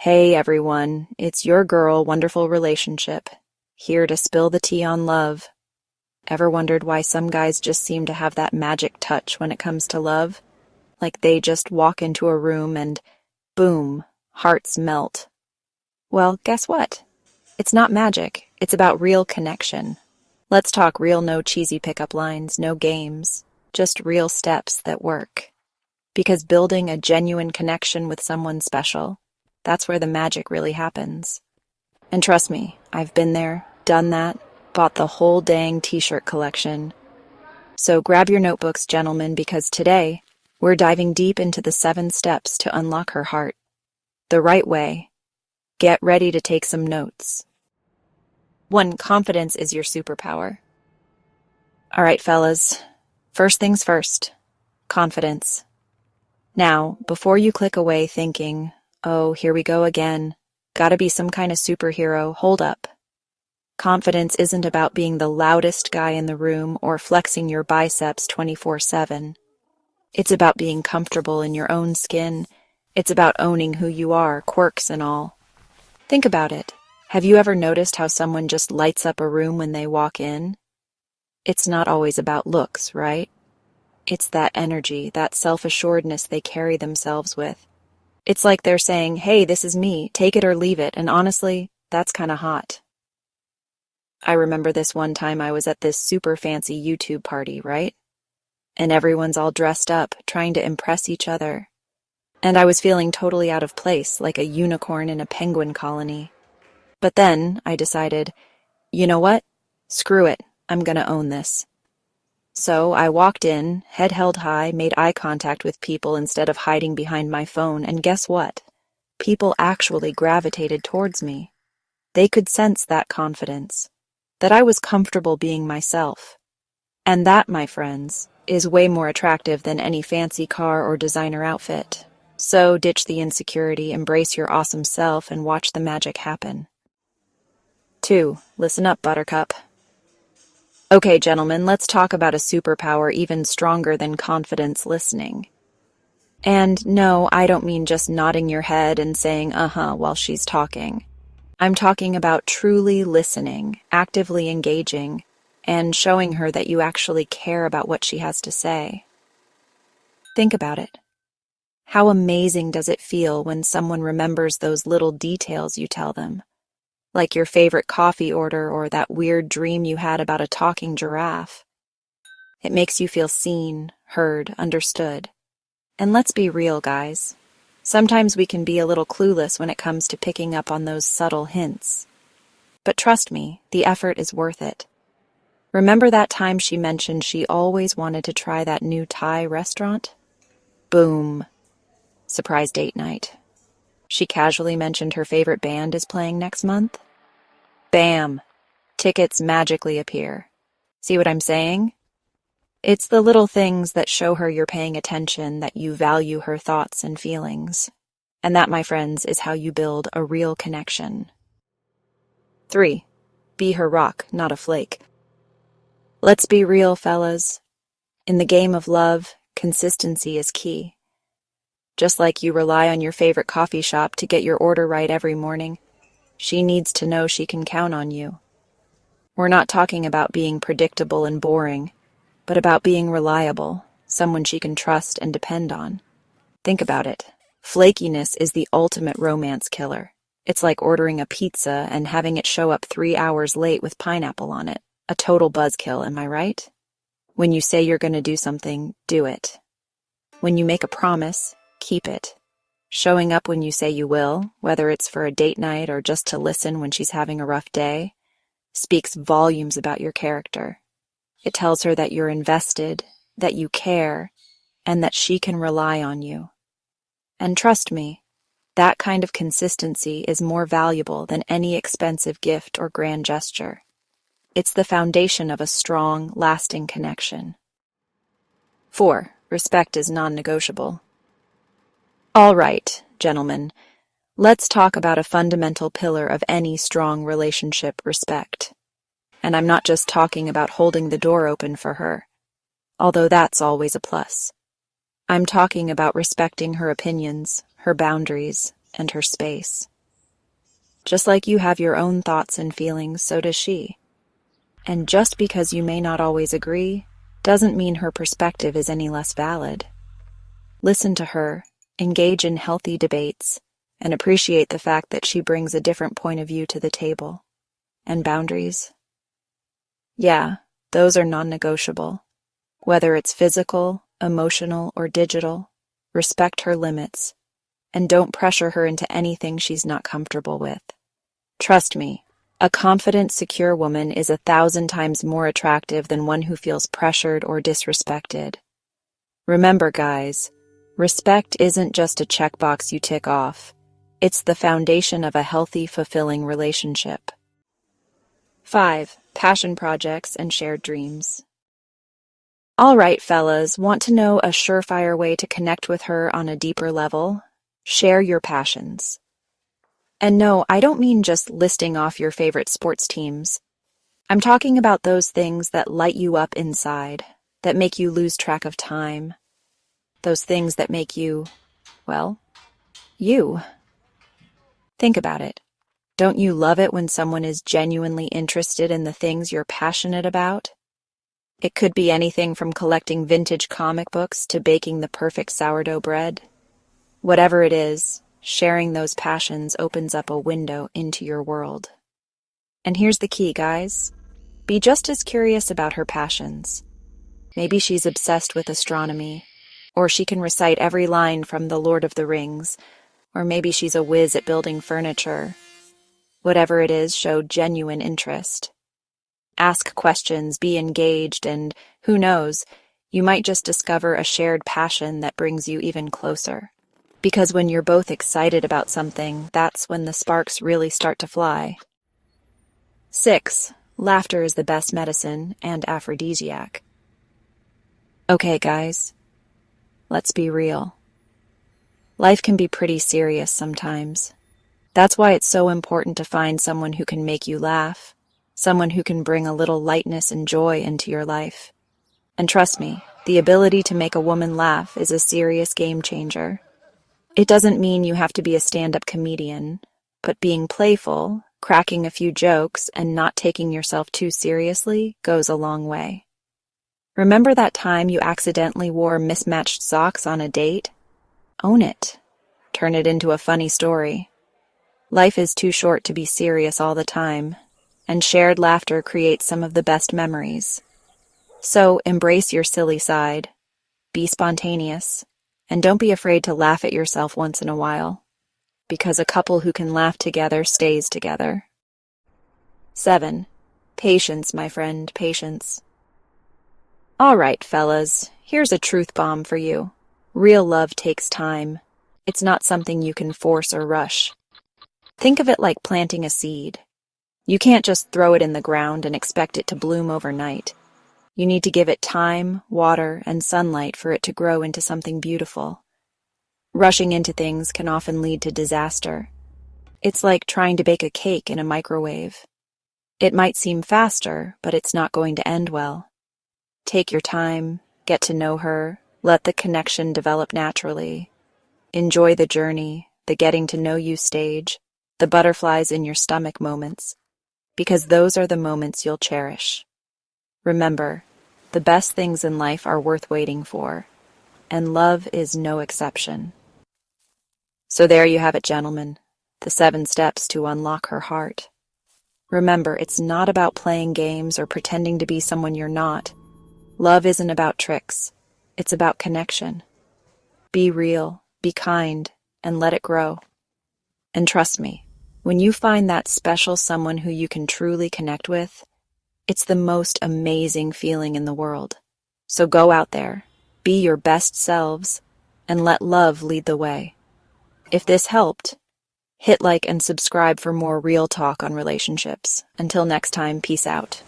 Hey everyone, it's your girl, Wonderful Relationship, here to spill the tea on love. Ever wondered why some guys just seem to have that magic touch when it comes to love? Like they just walk into a room and, boom, hearts melt. Well, guess what? It's not magic, it's about real connection. Let's talk real, no cheesy pickup lines, no games, just real steps that work. Because building a genuine connection with someone special, that's where the magic really happens. And trust me, I've been there, done that, bought the whole dang t-shirt collection. So grab your notebooks, gentlemen, because today, we're diving deep into the 7 steps to unlock her heart. The right way. Get ready to take some notes. 1. Confidence is your superpower. All right, fellas. First things first. Confidence. Now, before you click away thinking, oh, here we go again, gotta be some kind of superhero, hold up. Confidence isn't about being the loudest guy in the room or flexing your biceps 24/7. It's about being comfortable in your own skin. It's about owning who you are, quirks and all. Think about it. Have you ever noticed how someone just lights up a room when they walk in? It's not always about looks, right? It's that energy, that self-assuredness they carry themselves with. It's like they're saying, hey, this is me, take it or leave it, and honestly, that's kind of hot. I remember this one time I was at this super fancy YouTube party, right? And everyone's all dressed up, trying to impress each other. And I was feeling totally out of place, like a unicorn in a penguin colony. But then I decided, you know what? Screw it, I'm gonna own this. So I walked in, head held high, made eye contact with people instead of hiding behind my phone, and guess what? People actually gravitated towards me. They could sense that confidence, that I was comfortable being myself. And that, my friends, is way more attractive than any fancy car or designer outfit. So ditch the insecurity, embrace your awesome self, and watch the magic happen. 2. Listen up, Buttercup. Okay, gentlemen, let's talk about a superpower even stronger than confidence listening. And no, I don't mean just nodding your head and saying uh-huh while she's talking. I'm talking about truly listening, actively engaging, and showing her that you actually care about what she has to say. Think about it. How amazing does it feel when someone remembers those little details you tell them? Like your favorite coffee order or that weird dream you had about a talking giraffe. It makes you feel seen, heard, understood. And let's be real, guys. Sometimes we can be a little clueless when it comes to picking up on those subtle hints. But trust me, the effort is worth it. Remember that time she mentioned she always wanted to try that new Thai restaurant? Boom. Surprise date night. She casually mentioned her favorite band is playing next month. Bam! Tickets magically appear. See what I'm saying? It's the little things that show her you're paying attention, that you value her thoughts and feelings. And that, my friends, is how you build a real connection. 3. Be her rock, not a flake. Let's be real, fellas. In the game of love, consistency is key. Just like you rely on your favorite coffee shop to get your order right every morning, she needs to know she can count on you. We're not talking about being predictable and boring, but about being reliable, someone she can trust and depend on. Think about it. Flakiness is the ultimate romance killer. It's like ordering a pizza and having it show up 3 hours late with pineapple on it. A total buzzkill, am I right? When you say you're going to do something, do it. When you make a promise, keep it. Showing up when you say you will, whether it's for a date night or just to listen when she's having a rough day, speaks volumes about your character. It tells her that you're invested, that you care, and that she can rely on you. And trust me, that kind of consistency is more valuable than any expensive gift or grand gesture. It's the foundation of a strong, lasting connection. 4. Respect is non-negotiable. All right, gentlemen, let's talk about a fundamental pillar of any strong relationship: respect. And I'm not just talking about holding the door open for her, although that's always a plus. I'm talking about respecting her opinions, her boundaries, and her space. Just like you have your own thoughts and feelings, so does she. And just because you may not always agree, doesn't mean her perspective is any less valid. Listen to her, engage in healthy debates, and appreciate the fact that she brings a different point of view to the table. And boundaries? Yeah, those are non-negotiable. Whether it's physical, emotional, or digital, respect her limits, and don't pressure her into anything she's not comfortable with. Trust me, a confident, secure woman is 1,000 times more attractive than one who feels pressured or disrespected. Remember, guys, respect isn't just a checkbox you tick off. It's the foundation of a healthy, fulfilling relationship. 5. Passion projects and shared dreams. All right, fellas, want to know a surefire way to connect with her on a deeper level? Share your passions. And no, I don't mean just listing off your favorite sports teams. I'm talking about those things that light you up inside, that make you lose track of time. Those things that make you, well, you. Think about it. Don't you love it when someone is genuinely interested in the things you're passionate about? It could be anything from collecting vintage comic books to baking the perfect sourdough bread. Whatever it is, sharing those passions opens up a window into your world. And here's the key, guys. Be just as curious about her passions. Maybe she's obsessed with astronomy, or she can recite every line from The Lord of the Rings, or maybe she's a whiz at building furniture. Whatever it is, show genuine interest. Ask questions, be engaged, and who knows, you might just discover a shared passion that brings you even closer. Because when you're both excited about something, that's when the sparks really start to fly. 6. Laughter is the best medicine and aphrodisiac. Okay, guys, let's be real. Life can be pretty serious sometimes. That's why it's so important to find someone who can make you laugh, someone who can bring a little lightness and joy into your life. And trust me, the ability to make a woman laugh is a serious game changer. It doesn't mean you have to be a stand-up comedian, but being playful, cracking a few jokes, and not taking yourself too seriously goes a long way. Remember that time you accidentally wore mismatched socks on a date? Own it. Turn it into a funny story. Life is too short to be serious all the time, and shared laughter creates some of the best memories. So embrace your silly side, be spontaneous, and don't be afraid to laugh at yourself once in a while, because a couple who can laugh together stays together. 7. Patience, my friend, patience. All right, fellas, here's a truth bomb for you. Real love takes time. It's not something you can force or rush. Think of it like planting a seed. You can't just throw it in the ground and expect it to bloom overnight. You need to give it time, water, and sunlight for it to grow into something beautiful. Rushing into things can often lead to disaster. It's like trying to bake a cake in a microwave. It might seem faster, but it's not going to end well. Take your time, get to know her, let the connection develop naturally. Enjoy the journey, the getting to know you stage, the butterflies in your stomach moments, because those are the moments you'll cherish. Remember, the best things in life are worth waiting for, and love is no exception. So there you have it, gentlemen, the 7 steps to unlock her heart. Remember, it's not about playing games or pretending to be someone you're not. Love isn't about tricks. It's about connection. Be real, be kind, and let it grow. And trust me, when you find that special someone who you can truly connect with, it's the most amazing feeling in the world. So go out there, be your best selves, and let love lead the way. If this helped, hit like and subscribe for more real talk on relationships. Until next time, peace out.